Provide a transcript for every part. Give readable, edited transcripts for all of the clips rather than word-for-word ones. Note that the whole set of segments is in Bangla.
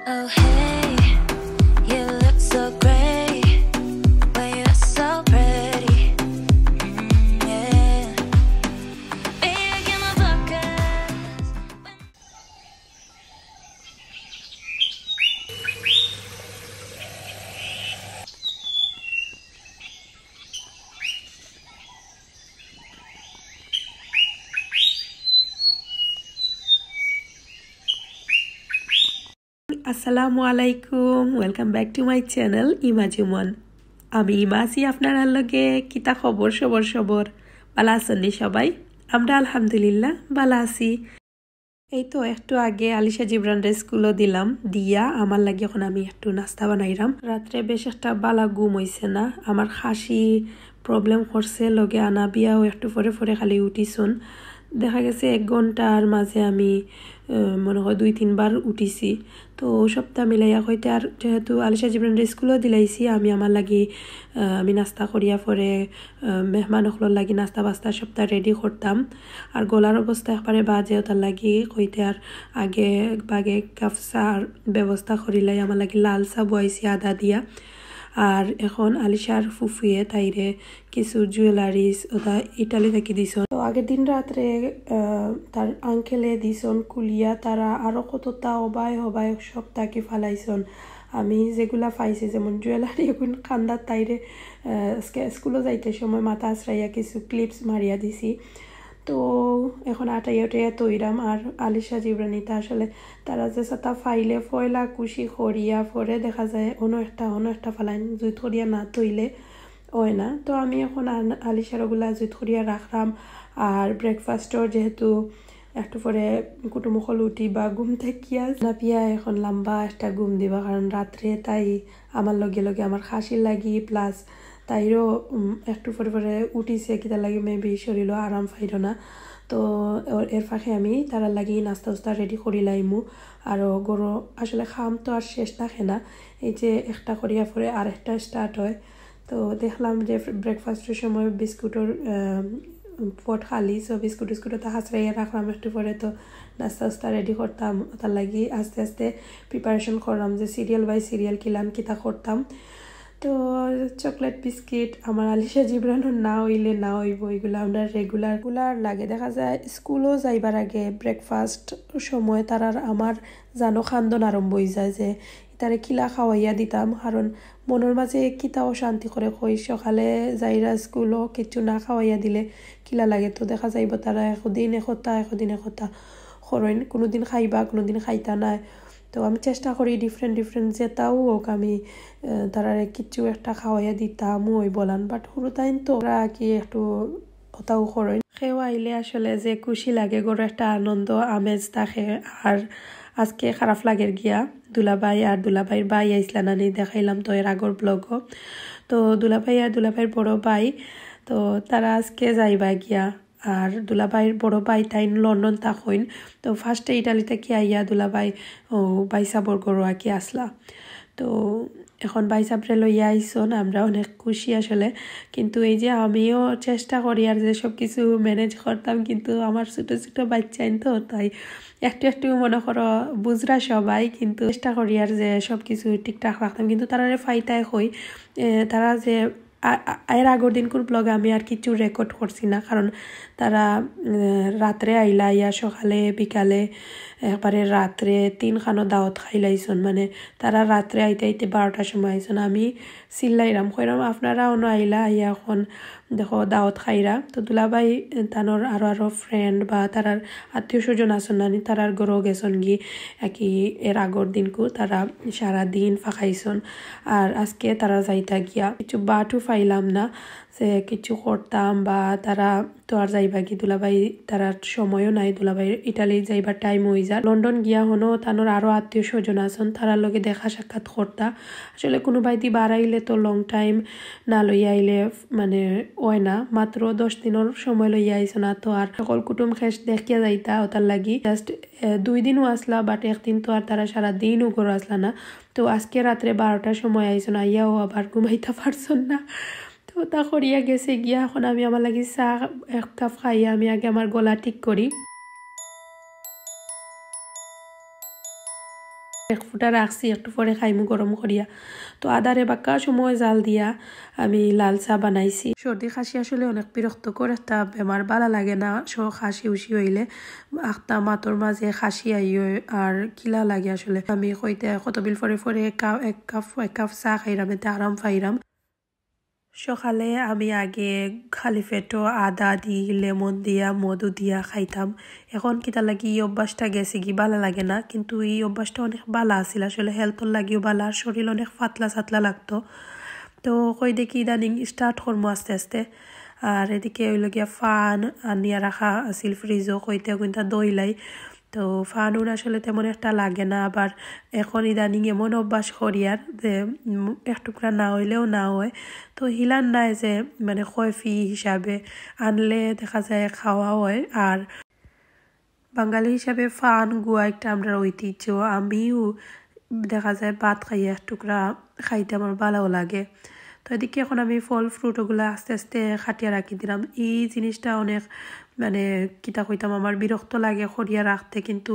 Oh hey, you look so great when you're so pretty. Yeah. Big in my bucket. আসসালামু আলাইকুম welcome back to my channel ইমাজুমন আমি ইমাজি আপনারা লগে কিতা খবর সবর ভালো আছেন সবাই আমরা আলহামদুলিল্লাহ ভালো আছি এই তো একটু আগে আলিশা জিবরানরে স্কুলে দিলাম দিয়া আমার লাগি এখন আমি একটু নাস্তা বানাইরাম রাত্রে বেশ একটা বালা ঘুম হইছে না আমার খাসি প্রবলেম করছে লগে আনা বিয়াও একটু পরে খালি উঠিছুন দেখা গেছে 1 ঘন্টার মাঝে আমি মনে হয় 2-3 বার উঠিছি তো সপ্তাহ মিলাইয়া হইতে আর যেহেতু আলিশা জিবরানরে স্কুলে দিলাইছি আমি আমার লাগি আমি নাস্তা করিয়া পরে মেহমান হলর লাগি নাস্তা বাস্তা সপ্তাহ রেডি করতাম আর গলার অবস্থা একবারে বাজে তার লাগি হইতে আর আগে বাগে কাফসার ব্যবস্থা করিলাই আমার লাগি লাল চা বইছি আদা দিয়া আর এখন আলিশার ফুফুয়ে তাইরে কিছু জুয়েলারিস ওটা ইটালি থেকে দিছন তো আগের দিন রাত্রে তার আঙ্কেলে দিছন কুলিয়া তারা আরো কতটা হবাই সব তাকে ফালাইছন আমি যেগুলা পাইছি যেমন জুয়েলারি এখন কান্দার তাইরে স্কুলে যাইতে সময় মাথা আশ্রাইয়া কিছু ক্লিপস মারিয়া দিছি তো এখন আটাইয়া তৈরাম আর আলিশা জিবরানিটা আসলে তারা যে সাথে ফাইলে ফয়লা কুশি করিয়া পরে দেখা যায় অন্য একটা ফালাইন জুইত করিয়া না তৈলে হয় না তো আমি এখন আলিশার ওগুলা জুইত করিয়া রাখলাম আর ব্রেকফাস্টর যেহেতু একটু পরে কুটুমুখল উঠি বা ঘুম থাকিয়া না পিয়া এখন লম্বা একটা ঘুম দিবা কারণ রাত্রে তাই আমার লগে আমার খাসির লাগি প্লাস তাইরও একটু পরে উঠিছে কিতা লাগে মেবি শরীরও আরাম পাইল না তো এর ফাঁকে আমি তারা লাগি নাস্তা রেডি করি লাইমু আর গরু আসলে খাম তো আর শেষ থাকে না এই যে একটা করিয়া পরে আর একটা স্টার্ট হয় তো দেখলাম যে ব্রেকফাস্টের সময় বিস্কুটের পট খালি সো বিস্কুটটা হাসরাইয়া রাখলাম একটু পরে তো নাস্তা রেডি করতাম তার লাগি আস্তে প্রিপারেশন করলাম যে সিরিয়াল বাই সিরিয়াল কিতা করতাম তো চকলেট বিস্কিট আমার আলিশা জিবরানোর না হইব এগুলো আমরা রেগুলার লাগে দেখা যায় স্কুলও যাইবার আগে ব্রেকফাস্ট সময় তারার আমার জানো খান্দন আরম্ভ হয়ে যায় যে তারে কিলা খাওয়াইয়া দিতাম কারণ মনের মাঝে কিতাও শান্তি করে কই সকালে যাইরা স্কুলও কিছু না খাওয়াইয়া দিলে কিলা লাগে তো দেখা যাইব তারা একদিন একতা খরইন কোনোদিন খাইবা কোনোদিন খাইতা নাই তো আমি চেষ্টা করি ডিফারেন্ট যেটাও হোক আমি তারা কিছু একটা খাওয়াইয়া দিতাম ওই বলান বাট হুরুতাইন তো ওরা কি একটু ওটাও করেন খেয়ে আইলে আসলে যে খুশি লাগে গরু একটা আনন্দ আমেজ থাকে আর আজকে খারাপ লাগের গিয়া দুলাভাইয়ের ভাই আইসলা নানি দেখাইলাম তো এর আগর ব্লগও তো দুলাভাইয়ের বড় ভাই তো তারা আজকে যাইবা গিয়া আর দুলাভাইয়ের বড় ভাই তাই লন্ডন থাকইন তো ফার্স্টে ইটালিতে কি আইয়া দুলাভাই বাইসাবর গরু আঁকি আসলা তো এখন বাইসাবরে লইয়া আইসন আমরা অনেক খুশি আসলে কিন্তু এই যে আমিও চেষ্টা করি আর যে সব কিছু ম্যানেজ করতাম কিন্তু আমার ছোট বাচ্চাইন তো তাই একটু মনে করো বুঝরা সবাই কিন্তু চেষ্টা করি আর যে সব কিছু ঠিকঠাক রাখতাম কিন্তু তারা ফাইতায় হই তারা যে এর আগের দিনকুর ব্লগে আমি আর কিছু রেকর্ড করছি না কারণ তারা রাত্রে আইলা ইয়া সকালে বিকালে একবারে রাত্রে 3 খানো দাওয়াত খাইলাইছন মানে তারা রাত্রে আইতে 12টার সময় আইছন আমি চিল্লাইরাম কইরাম আপনারা অন্য আইলা আইয়া এখন দেখো দাওয়াত খাইরা তো দুলাভাই তানোর আরো ফ্রেন্ড বা তারার আত্মীয় স্বজন আসন নানি তারার গরো গেছন গি একই এর আগর দিনকু তারা সারাদিন ফাঁকাইছন আর আজকে তারা যাইতা গিয়া কিছু বাটু ফাইলাম না যে কিছু করতাম বা তারা তো আর যাইবা কি দুলাভাই তারার সময়ও নাই দুলাভাই ইটালি যাইবার টাইম হয়ে যায় লন্ডন গিয়া হনো তানোর আরো আত্মীয় স্বজন আসন তারার লগে দেখা সাক্ষাৎ করতা আসলে কোনো বাইতি বাড়াইলে তো লং টাইম না লইয়া আইলে মানে হয় না মাত্র 10 দিনের সময় লইয়া আইসো না তো আর সকল কুটুম খেস দেখিয়া যাইতা ওটার লাগি জাস্ট 2 দিনও আসলা বাট একদিন তো আর তারা সারাদিনও করে আসলা না তো আজকে রাত্রে 12টার সময় আইসো না আইয়াও আবার ঘুমাইতে পারছন না তো তা করিয়া গেছে গিয়া এখন আমি আমার লাগি চা 1 কাপ খাইয়া আমি আগে আমার গলা ঠিক করি এক ফুটা রাখছি, একটু পরে খাইমু গরম করিয়া। তো আদারে বাক্কা সময় জাল দিয়া আমি লাল চা বানাইছি। সর্দি খাসি আসলে অনেক বিরক্তকর একটা বেমার, ভালো লাগে না। খাসি উসি হইলে একটা মাতর মাঝে খাসি আইও আর কিলা লাগে আসলে। আমি কইতে কতবিল পরে পরে এক কাপ চা খাইরাম, এতে আরাম পাইরাম। সকালে আমি আগে খালি পেটো আদা দি লেমন দিয়া মধু দিয়া খাইতাম। এখন কিতা লাগি এই অভ্যাসটা গেছে কি ভালো লাগে না, কিন্তু এই অভ্যাসটা অনেক ভালো আছিল আসলে, হেলথর লাগিও ভালো আর শরীর অনেক পাতলা সাতলা লাগতো। তো কই দেখি ইদানিং স্টার্ট করবো আস্তে আস্তে। আর এদিকে ওই লগিয়া ফান আনিয়া রাখা আছিল ফ্রিজও, কইতে কিন্তু দইলাই। তো ফানুন আসলে তেমন একটা লাগে না। আবার এখন ইদানিং এমন অভ্যাস করি আর যে এক টুকরা না হইলেও না হয়। তো হিলান নাই যে মানে কয়ফি হিসাবে আনলে দেখা যায় খাওয়া হয়। আর বাঙালি হিসাবে ফান গুয়া একটা আমরা ঐতিহ্য। আমিও দেখা যায় ভাত খাইয়ে এক টুকরা খাইতে আমার ভালোও লাগে। তো এদিকে এখন আমি ফল ফ্রুট ওগুলো আস্তে আস্তে খাটিয়া রাখি দিলাম। এই জিনিসটা অনেক মানে কিতা কইতাম আমার বিরক্ত লাগে খরিয়া রাখতে, কিন্তু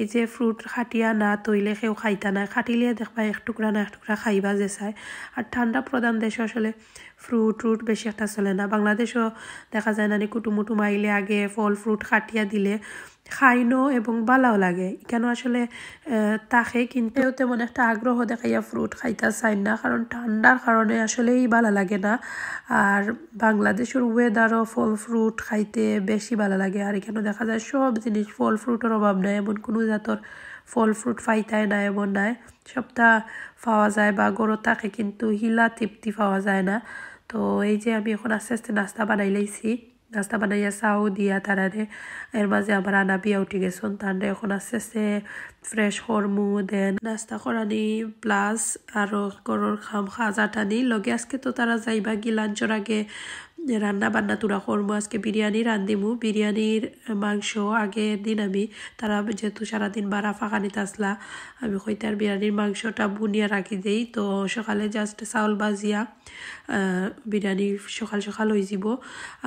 এই যে ফ্রুট খাটিয়া না তৈলে কেউ খাইতা না, খাটিলে দেখবা এক টুকরা না এক টুকরা খাইবা যে চায়। আর ঠান্ডা প্রধান দেশ আসলে ফ্রুট বেশি একটা চলে না। বাংলাদেশও দেখা যায় না কুটুমুটুম আইলে আগে ফল ফ্রুট খাটিয়া দিলে খাইনো এবং ভালোও লাগে। কেন আসলে তাকে কিন্তু তেমন একটা আগ্রহ দেখাইয়া ফ্রুট খাইতে চাই না, কারণ ঠান্ডার কারণে আসলেই ভালো লাগে না। আর বাংলাদেশের ওয়েদারও ফল ফ্রুট খাইতে বেশি ভালো লাগে। আর এখানে দেখা যায় সব জিনিস ফল ফ্রুটের অভাব নাই, এমন কোনো জাতর ফল ফ্রুট ফাইতায় না এমন নাই, সবটা পাওয়া যায় বা গরো থাকে, কিন্তু হিলা তৃপ্তি পাওয়া যায় না। তো এই যে আমি এখন আস্তে আস্তে নাস্তা বানাই লাইছি, নাস্তা বানাইয়া চাও দিয়া তারারে, এর মাঝে আমার আনা বিয়া উঠে গেছেন, তাহলে এখন আস্তে আস্তে ফ্রেশ হরমু দেন নাস্তা করানি প্লাস আরো গরুর খাজা টানি লগে। আজকে তো তারা যাইবা কি লাঞ্চর আগে রান্না বান্না তুরা করবো। আজকে বিরিয়ানি রান্ধিমু, বিরিয়ানির মাংস আগের দিন আমি তারা যেহেতু সারাদিন বারা ফাঁকানিতে আসলা, আমি হইতার বিরিয়ানির মাংসটা বুনিয়া রাখি দেই। তো সকালে জাস্ট চাউল বাজিয়া বিরিয়ানি সকাল সকাল হয়ে যাব।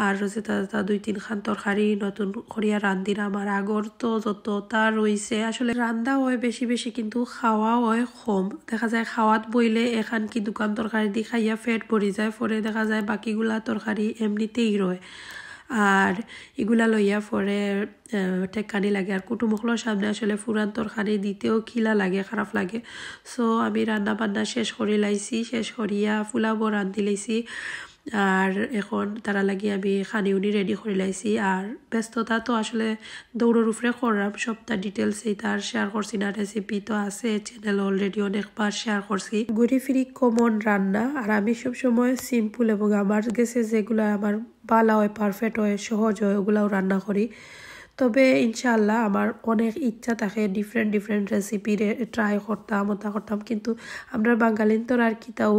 আর যেটা 2-3 খান তরকারি নতুন করিয়া রান্ধিরাম। আর আগর তো যতটা রয়েছে আসলে রান্দা হয় বেশি বেশি, কিন্তু খাওয়া হয় কম। দেখা যায় খাওয়াত বইলে এখান কি দোকান তরকারি দি খাইয়া পেট ভরি যায়, পরে দেখা যায় বাকিগুলা তরকারি এমনিতেই রয়। আর এগুলা লইয়া পরে টেকানি লাগে। আর কুটুমুখলোর সামনে আসলে ফুরান তরকারি দিতেও খিলা লাগে, খারাপ লাগে। সো আমি রান্না বান্না শেষ করে লাইছি, শেষ করিয়া ফুলাবো রান্ধি লাইছি। আর এখন তারা লাগি আমি খানিউনি রেডি করে লাইছি। আর ব্যস্ততা তো আসলে দৌড়ের উপরে করলাম, সবটা ডিটেলস এই তার শেয়ার করছি না, রেসিপি তো আছে চ্যানেল অলরেডি অনেকবার শেয়ার করছি। ঘুরি ফিরি কমন রান্না। আর আমি সবসময় সিম্পল এবং আমার গেছে যেগুলো আমার ভালো হয়, পারফেক্ট হয়, সহজ হয়, ওগুলাও রান্না করি। তবে ইনশাআল্লাহ আমার অনেক ইচ্ছা থাকে ডিফারেন্ট রেসিপি ট্রাই করতাম, কিন্তু আমরা বাঙালিন তো আর কি তাও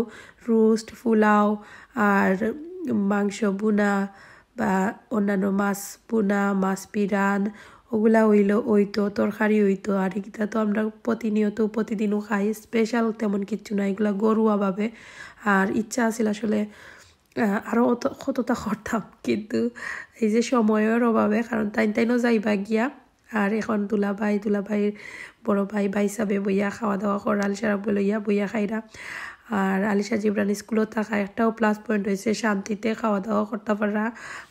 রোস্ট ফুলাও আর মাংস বুনা বা অন্যান্য মাছ বুনা মাছ পিরান ওগুলা হইতো তরকারি হইতো। আর এগুলা তো আমরা প্রতিদিনও খাই, স্পেশাল তেমন কিচ্ছু না, এগুলা ঘরোয়াভাবে। আর ইচ্ছা আছিল আসলে আরও কতটা করতাম, কিন্তু এই যে সময়ের অভাবে, কারণ তাইনও যাইবা গিয়া। আর এখন দুলাভাইয়ের বড় ভাই সাবে বইয়া খাওয়া দাওয়া কর, আলিশারা লইয়া বইয়া খাইরা। আর আলিশা জিবরান স্কুলত থাকা একটাও প্লাস পয়েন্ট হয়েছে শান্তিতে খাওয়া দাওয়া করতে পারা,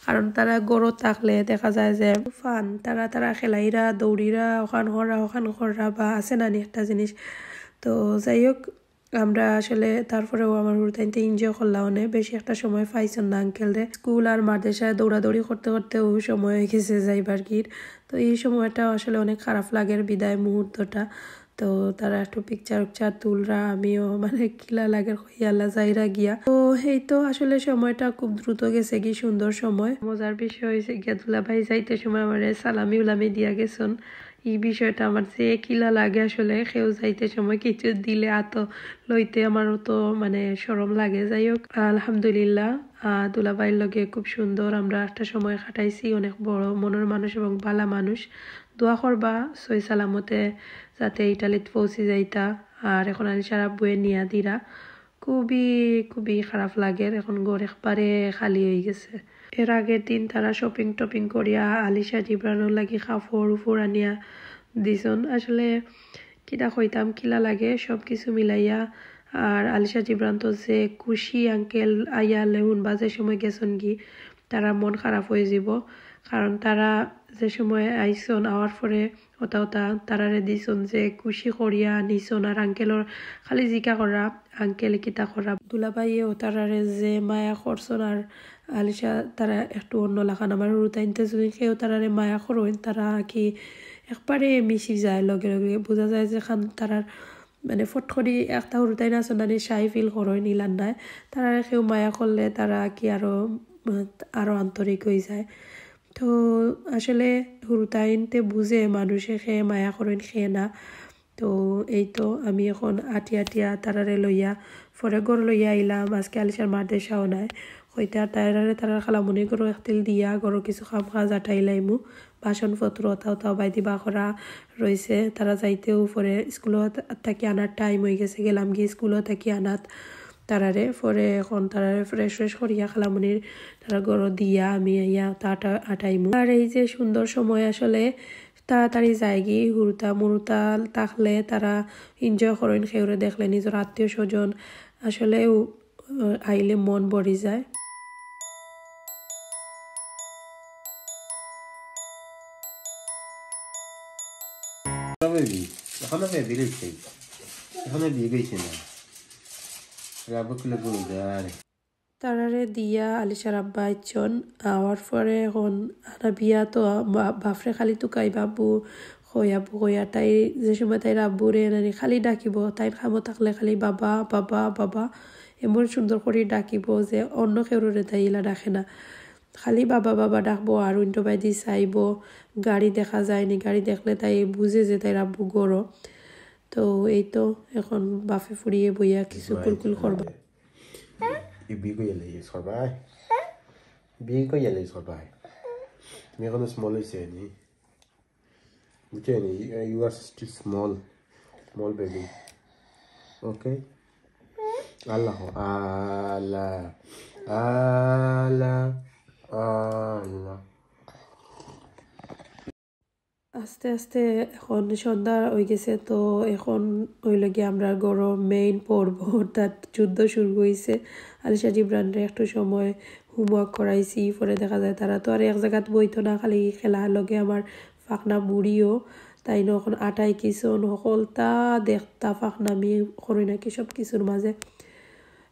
কারণ তারা গরো থাকলে দেখা যায় যে ফান তারা খেলাইরা দৌড়িরা ওখান হররা বা আছে নানি একটা জিনিস। তো যাই হোক, আমরা আসলে তারপরেও আমার হুরতাইনতে এনজয় করলাম অনেক বেশি। একটা সময় পাইছেন না আঙ্কেল রে, স্কুল আর মাদ্রাসায় দৌড়াদৌড়ি করতে ওই সময় হয়ে গেছে যাইবার গির। তো এই সময়টা আসলে অনেক খারাপ লাগে বিদায় মুহূর্তটা। তো তারা একটু পিকচার তুলরা, আমিও মানে কিলা লাগে হইয়ালা যাইরা গিয়া। তো এই তো আসলে সময়টা খুব দ্রুত গেছে, কি সুন্দর সময়। মজার বিষয় হয়েছে গিয়া দুলাভাই যাইতে সময় আমার সালামি উলামি দিয়া গেছেন। এই বিষয়টা আমার যে কিলা লাগে আসলে, কেউ যাইতে সময় কিছু দিলে লইতে আমারও তো মানে শরম লাগে। যাই হোক, আলহামদুলিল্লাহ দুলাভাইয়ের লগে খুব সুন্দর আমরা একটা সময় কাটাইছি। অনেক বড় মনের মানুষ এবং ভালা মানুষ। দোয়া করবা সই সালামতে যাতে ইটালিতে পৌঁছে যাইতা। আর এখন আলিশারা বইয়ে নিয়া দিরা, খুবই খারাপ লাগে। এখন ঘর একবারে খালি হয়ে গেছে। এর আগের দিন তারা শপিং করিয়া আলিশা জিব্রানোর লাগি কাপড় আনিয়া দিছন। আসলে কিতা কইতাম কিলা লাগে সব কিছু মিলাইয়া আর আলিশা জিব্রান তো যে খুশি আঙ্কেল আইয়া লেহুন বা যে সময় গেছেন কি তারা মন খারাপ হয়ে যাব কারণ তারা যে সময় আইসন আওয়ার পরে ওটা ওটা তারারে দিছন যে খুশি করিয়া নিছন আর আঙ্কেলর খালি জিকা করা আঙ্কেল কিতা করা দুলাভাইয়ে ও তারারে যে মায়া করছন আর আলিশা তারা একটু অন্য লাখান আমার রুতাইনতে যদি কেউ তারারে মায়া করইন তারা কি একবারে মিশি যায় লগে লগে বোঝা যায় যে খান তারার মানে ফট করি একটা হুরুতাই না সোনানি সাই ফিল করই নিলান নাই তারা কেউ মায়া করলে তারা কি আরো আন্তরিক হয়ে যায় তো আসলে হুরুতাইনতে বুঝে মানুষে খেয়ে মায়া করেন খেয়ে না তো এই তো আমি এখন আটিয়া তারারে লইয়া পরে গড় লইয়া আইলাম আজকে আলিশার মাদ্রাসাও নাই হইতে আর তারার খালামনি গরো একতিল দিয়া গরো কিছু কাম কাজ আটাইলাইমু বাসনপত্র তাও বাইদি বা করা রয়েছে তারা যাইতেও পরে স্কুলত থাকি আনার টাইম হয়ে গেছে গেলাম গিয়ে স্কুলত থাকি আনাত তারারে পরে এখন তারারে ফ্রেশ করিয়া খালামনির তারা গরো দিয়া আমি ইয়া আটাইমু আর এই যে সুন্দর সময় আসলে তাড়াতাড়ি যায়গি হুরুতা মুরুতা থাকলে তারা এনজয় করেন সেউরে দেখলে নিজের আত্মীয় স্বজন আসলেও আইলে মন ভরি যায় এখনো বেবি রয়েছে এখনো বিয়ে গেছে না রাবো কিলো গরু যায় তারারে দিয়া আলিশার আব্বা আইছন আওয়ার পরে এখন আনা বিয়া তো বাফরে খালি তুকাই বাবু কইয়া তাই যে সময় তাই রাব্বুরে নানি খালি ডাকিব তাই খামো থাকলে খালি বাবা বাবা বাবা এমন সুন্দর করে ডাকিব যে অন্য কেউরে তাই ইলা ডাকে না খালি বাবা বাবা ডাকবো আর উইন্টো বাইদি চাইব গাড়ি দেখা যায়নি গাড়ি দেখলে তাই বুঝে যে তাই রাব্বু গড়ো তো এই তো এখন বাফে ফুরিয়ে বইয়া কিছু কুলকুল করবা বিয়ে করে এলে সবাই বিয়ে করে এলে সবাই তুমি এখনো স্মল হয়েছে নি বুঝছে নি you are still small baby okay আল্লাহ আল্লাহ আল্লাহ আল্লাহ আস্তে আস্তে এখন সন্ধ্যা হয়ে গেছে তো এখন হইলে গিয়ে আমরা গরম মেইন পর্ব অর্থাৎ যুদ্ধ শুরু হয়েছে আলিশা জিব্রানরে একটু সময় হোমওয়ার্ক করাইছি পরে দেখা যায় তারা তো আর এক জায়গাত বইতো না খালি খেলা লগে আমার ফাঁকনা বুড়িও তাই ন এখন আটাই কিছু সকলতা দেখতা ফাঁকনামি করি নাকি সব কিছুর মাঝে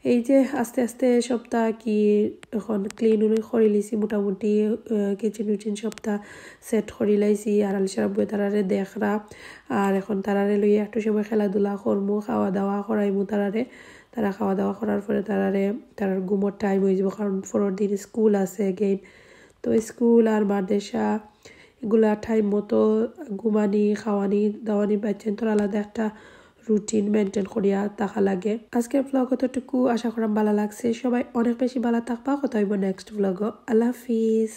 এই যে আস্তে আস্তে সপ্তাহ কি এখন ক্লিন করে লিছি মোটামুটি কিচেন উচিন সপ্তাহ সেট করে লাইছি আর আলিশার আব্বু তারারে দেখরা আর এখন তারারে লইয়া একটু সময় খেলাধুলা করমু খাওয়া দাওয়া করাইমু তারা খাওয়া দাওয়া করার পরে তারার ঘুমোর টাইম হয়ে যাব কারণ পরের দিন স্কুল আছে এগেইন তো স্কুল আর মাদ্রাসা এগুলা টাইম মতো ঘুমানি খাওয়ানি দাওয়ানি বাচ্চেন তোর আলাদা একটা রুটিন মেনটেন করিয়া থাকা লাগে আজকের ব্লগ কতটুকু আশা করাম ভালো লাগছে সবাই অনেক বেশি ভালো থাকবা কথা হইব নেক্সট ব্লগ আল্লাহ হাফিজ